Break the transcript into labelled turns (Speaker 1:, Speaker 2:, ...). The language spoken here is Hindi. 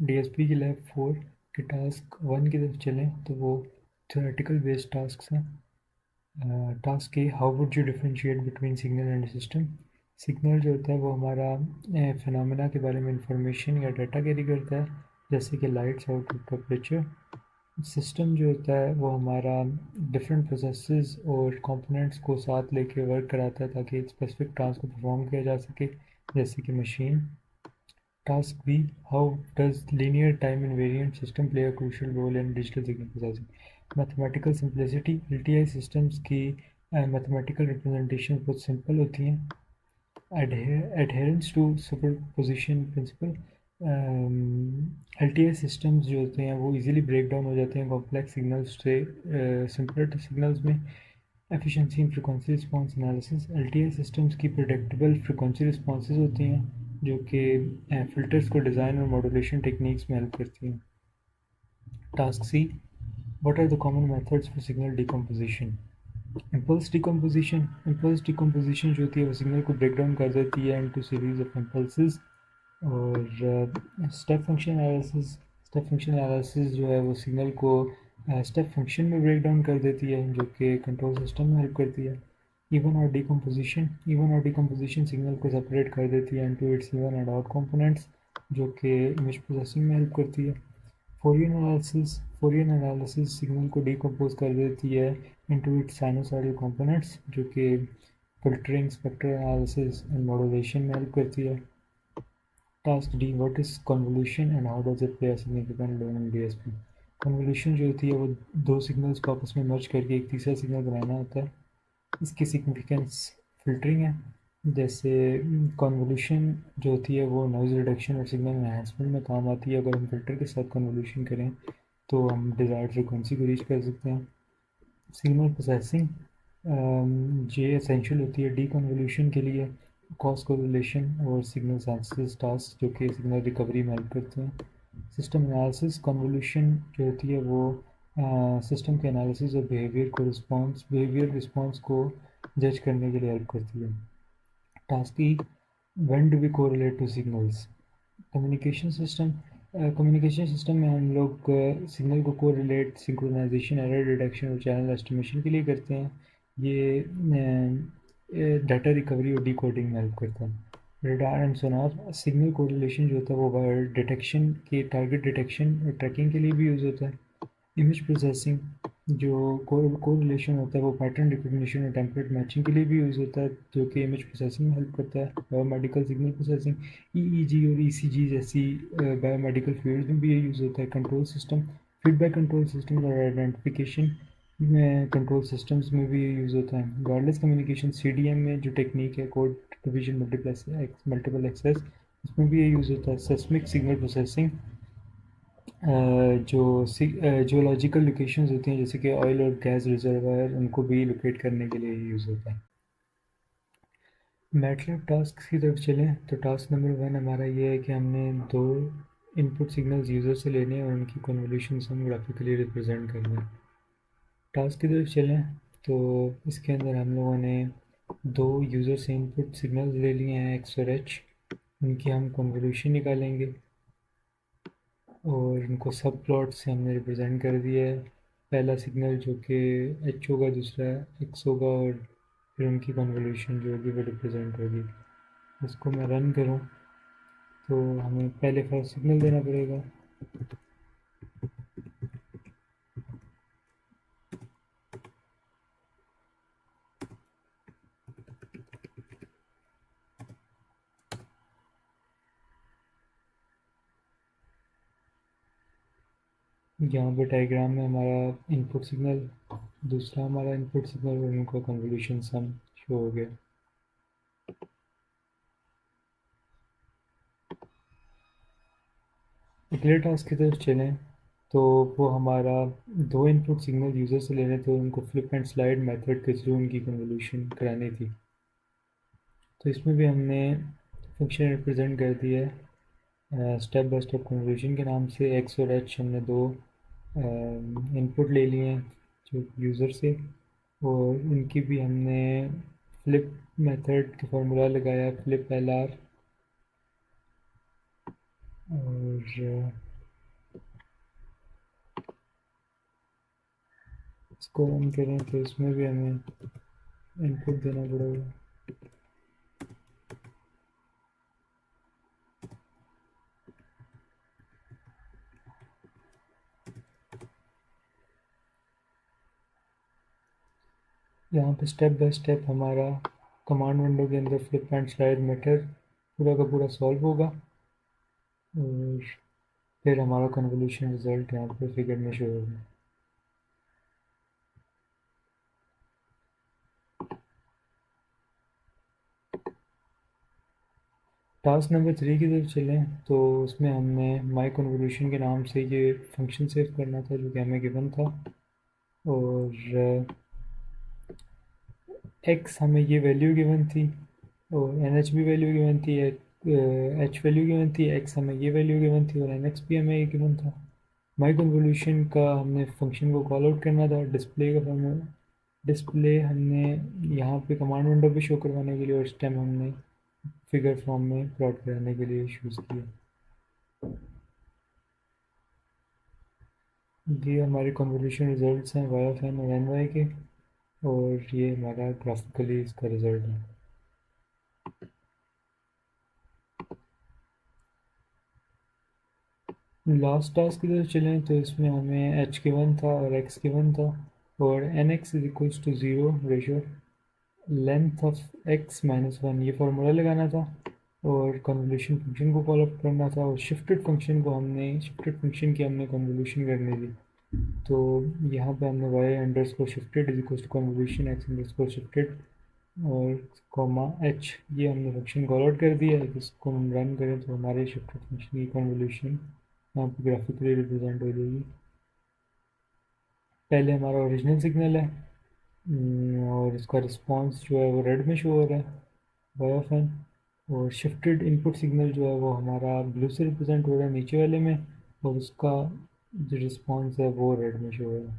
Speaker 1: डीएसपी की लैब 4 के टास्क 1 की तरफ चलें तो वो थ्योरेटिकल बेस्ड टास्क हैं। Task A, how would you differentiate between signal and system. Signal जो होता है वो हमारा फिनोमेना के बारे में इंफॉर्मेशन या डाटा कैरी करता है, जैसे कि लाइट्स, आउटपुट, टेम्परेचर। सिस्टम जो होता है वो हमारा डिफरेंट प्रोसेसेस और कंपोनेंट्स को साथ लेके वर्क कराता है ताकि एक स्पेसिफिक टास्क को परफॉर्म किया जा सके, जैसे कि machine. Task B, how does linear time invariant system play a crucial role in digital signal processing. Mathematical simplicity, LTI systems की मैथमेटिकल रिप्रेजेंटेशन बहुत सिंपल होती हैं। adherence to superposition principle, L T I systems जो होते हैं वो इजीली ब्रेक डाउन हो जाते हैं कॉम्प्लेक्स सिग्नल्स से सिंपलर सिग्नल्स में। Efficiency in frequency response analysis, L T I systems की प्रेडिक्टेबल फ्रिक्वेंसी रिस्पांसेस होती हैं जो कि फिल्टर्स को डिज़ाइन और मॉड्यूलेशन टेक्निक्स में हेल्प करती हैं। Task C, what are the common methods for signal decomposition. Impulse decomposition जो होती है वो सिग्नल को ब्रेक डाउन कर देती है इनटू सीरीज ऑफ इम्पल्सेस। और स्टेप फंक्शन एनालिसिस जो है वो सिग्नल को स्टेप फंक्शन में ब्रेक डाउन कर देती है, जो कि कंट्रोल सिस्टम में हेल्प करती है। इवन और डिकम्पोजिशन सिग्नल को सेपरेट कर देती है into its even and odd components, जो कि इमेज प्रोसेसिंग में हेल्प करती है। फोरियन एनालिसिस सिग्नल को डिकम्पोज कर देती है इनटू इट्स साइनोसॉइडल कंपोनेंट्स, जो कि filtering, spectral analysis and modulation में हेल्प करती है। Task D, what is convolution and how does it play a significant role in DSP. Convolution जो होती है वो दो सिग्नल्स को आपस में मर्ज करके एक तीसरा सिग्नल बनाना होता है। इसकी सिग्निफिकेंस फिल्टरिंग है। जैसे कन्वोल्यूशन जो होती है वो नॉइज़ रिडक्शन और सिग्नल एनहांसमेंट में काम आती है। अगर हम फिल्टर के साथ कन्वोल्यूशन करें तो हम डिज़ायर्ड फ्रिक्वेंसी को रीच कर सकते हैं। सिग्नल प्रोसेसिंग ये एसेंशियल होती है डी कन्वोल्यूशन के लिए। क्रॉस कोरिलेशन और सिग्नल सिंथेसिस टास्क जो कि सिग्नल रिकवरी में हेल्प करते हैं। सिस्टम एनालिसिस, कन्वोल्यूशन जो होती है वो सिस्टम के एनालिसिस और बिहेवियर रिस्पॉन्स को जज करने के लिए हेल्प करती है। Task E, when do we correlate two signals. Communication system में हम लोग सिग्नल को कोरिलेट सिंक्रोनाइजेशन, एरर डिटेक्शन और चैनल एस्टिमेशन के लिए करते हैं। ये डाटा रिकवरी और डिकोडिंग में हेल्प करता है। Radar and sonar, signal correlation जो होता है वो डिटेक्शन के टारगेट डिटेक्शन और ट्रैकिंग के लिए भी यूज़ होता है। इमेज प्रोसेसिंग जो कोरिलेशन होता है वो पैटर्न रिकॉग्निशन और टेम्पलेट मैचिंग के लिए भी यूज़ होता है, जो कि इमेज प्रोसेसिंग में हेल्प करता है। बायोमेडिकल सिग्नल प्रोसेसिंग, ईईजी और ईसीजी जैसी बायोमेडिकल फील्ड में भी ये यूज़ होता है। Control system, feedback control system और आइडेंटिफिकेशन में कंट्रोल सिस्टम्स में भी ये यूज़ होता है। वायरलेस कम्युनिकेशन, सीडीएम में जो टेक्निक है कोड डिवीजन मल्टीपल एक्सेस, उसमें भी ये यूज़ होता है। Seismic signal processing, geological locations होती हैं जैसे कि ऑयल और गैस रिजर्वायर, उनको भी लोकेट करने के लिए यूज़ होता है। मैटलैब टास्क की तरफ चलें तो टास्क नंबर 1 हमारा ये है कि हमने दो इनपुट सिग्नल्स यूज़र से लेने हैं और उनकी कन्वोल्यूशन हम ग्राफिकली रिप्रेजेंट करना है। टास्क की तरफ चलें तो इसके अंदर हम लोगों ने दो यूज़र से इनपुट सिग्नल्स ले लिए हैं, एक्स और एच। उनकी हम कन्वोल्यूशन निकालेंगे और इनको सब प्लॉट से हमने रिप्रेजेंट कर दिया है। पहला सिग्नल जो कि एच होगा, दूसरा एक्स होगा, और फिर उनकी कन्वोल्यूशन जो होगी वो रिप्रेजेंट होगी। इसको मैं रन करूँ तो हमें पहले फर्स्ट सिग्नल देना पड़ेगा। यहाँ पे डायग्राम में हमारा इनपुट सिग्नल, दूसरा हमारा इनपुट सिग्नल और उनका कन्वोल्यूशन सम शो हो गया। अगले टास्क की तरफ चलें तो वो हमारा दो इनपुट सिग्नल यूज़र से लेने थे, उनको फ्लिप एंड स्लाइड मेथड के थ्रू उनकी कन्वोल्यूशन करानी थी। तो इसमें भी हमने फंक्शन रिप्रेजेंट कर दिया है स्टेप बाय स्टेप कन्वर्जन के नाम से। एक्स और एच हमने दो इनपुट ले लिए हैं जो यूज़र से, और उनकी भी हमने फ्लिप मेथड का फार्मूला लगाया, फ्लिप एल आर। और इसको रन करें तो इसमें भी हमें इनपुट देना पड़ेगा। यहाँ पे स्टेप बाय स्टेप हमारा कमांड विंडो के अंदर फ्लिप एंड स्लाइड मेथड पूरा का पूरा सॉल्व होगा और फिर हमारा कन्वोल्यूशन रिजल्ट यहाँ पे फिगर में शो होगा। टास्क नंबर 3 की तरफ चलें तो उसमें हमने माई कन्वोल्यूशन के नाम से ये फंक्शन सेव करना था जो कि हमें गिवन था, और एक्स हमें ये वैल्यू गिवन थी और एन एच भी वैल्यू गिवन थी, एच वैल्यू गिवन थी, एक्स हमें ये वैल्यू गिवन थी और एन एक्स भी हमें ये गिवन था। माई कन्वोल्यूशन का हमने फंक्शन को कॉल आउट करना था, डिस्प्ले का फॉर्म डिस्प्ले हमने यहाँ पे कमांड विंडो पे शो करवाने के लिए और स्टेम हमने फिगर फॉर्म में प्लॉट कराने के लिए यूज़ किया। ये हमारे कन्वोल्यूशन रिजल्ट्स हैं वाई ऑफ एन और एन वाई के, और ये हमारा ग्राफिकली इसका रिजल्ट है। लास्ट टास्क की तरफ चलें तो इसमें हमें एच गिवन था और एक्स गिवन था और N X is equals to zero ratio length of X minus one, ये फार्मूला लगाना था और कन्वोल्यूशन फंक्शन को कॉल अप करना था और शिफ्टेड फंक्शन की हमने कन्वोल्यूशन करनी थी। तो यहाँ पे हमने y underscore shifted is equals to convolution x underscore shifted और कॉमा एच, ये हमने फंक्शन कॉल आउट कर दिया है। इसको हम रन करें तो हमारे शिफ्टेड फंक्शन की कन्वोल्यूशन यहाँ पे ग्राफिकली रिप्रेजेंट हो जाएगी। पहले हमारा ओरिजिनल सिग्नल है और इसका रिस्पांस जो है वो रेड में शो हो रहा है वाई ऑफ एन, और शिफ्टेड इनपुट सिग्नल जो है वो हमारा ब्लू से रिप्रेजेंट हो रहा है नीचे वाले में, और उसका जो रिस्पांस है वो रेड में शो हो रहा है।